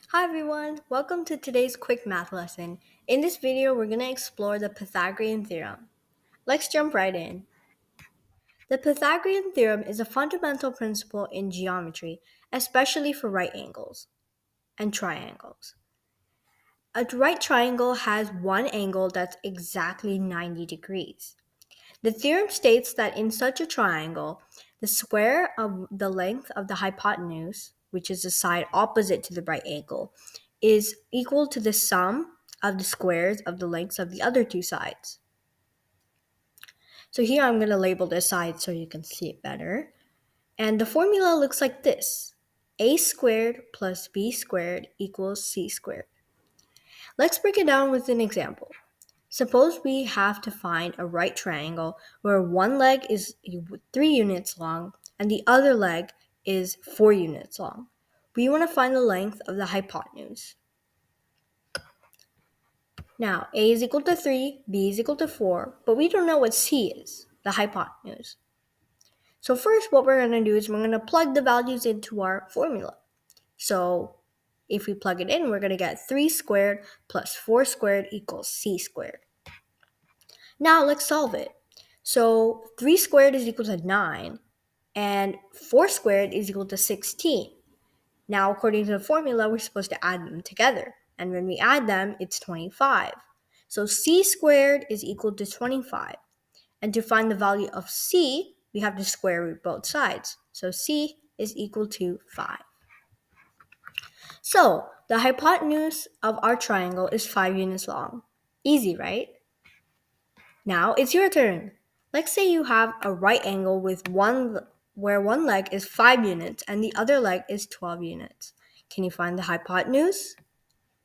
Hi everyone, welcome to today's quick math lesson. In this video, we're going to explore the Pythagorean theorem. Let's jump right in. The Pythagorean theorem is a fundamental principle in geometry, especially for right angles and triangles. A right triangle has one angle that's exactly 90 degrees. The theorem states that in such a triangle, the square of the length of the hypotenuse, which is the side opposite to the right angle, is equal to the sum of the squares of the lengths of the other two sides. So here I'm going to label this side so you can see it better. And the formula looks like this. A squared plus b squared equals c squared. Let's break it down with an example. Suppose we have to find a right triangle where one leg is 3 units long and the other leg is 4 units long. We want to find the length of the hypotenuse. Now, A is equal to 3, B is equal to 4, but we don't know what C is, the hypotenuse. So first what we're going to do is we're going to plug the values into our formula. So if we plug it in, we're going to get 3 squared plus 4 squared equals C squared. Now let's solve it. So 3 squared is equal to 9, and 4 squared is equal to 16. Now, according to the formula, we're supposed to add them together. And when we add them, it's 25. So c squared is equal to 25. And to find the value of c, we have to square root both sides. So c is equal to 5. So the hypotenuse of our triangle is 5 units long. Easy, right? Now it's your turn. Let's say you have a right angle with where one leg is 5 units and the other leg is 12 units. Can you find the hypotenuse?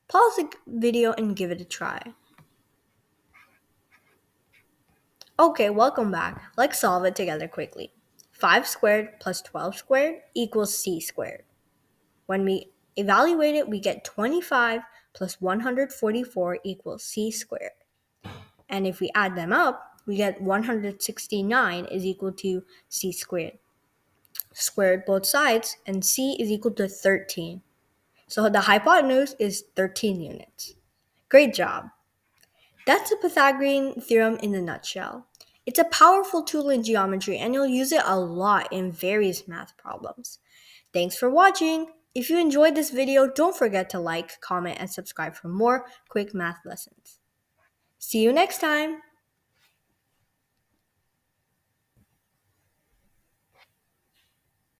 Pause the video and give it a try. Okay, welcome back. Let's solve it together quickly. 5 squared plus 12 squared equals c squared. When we evaluate it, we get 25 plus 144 equals c squared. And if we add them up, we get 169 is equal to c squared. Squared both sides, and c is equal to 13. So the hypotenuse is 13 units. Great job. That's the Pythagorean theorem in a nutshell. It's a powerful tool in geometry and you'll use it a lot in various math problems. Thanks for watching. If you enjoyed this video, don't forget to like, comment, and subscribe for more quick math lessons. See you next time.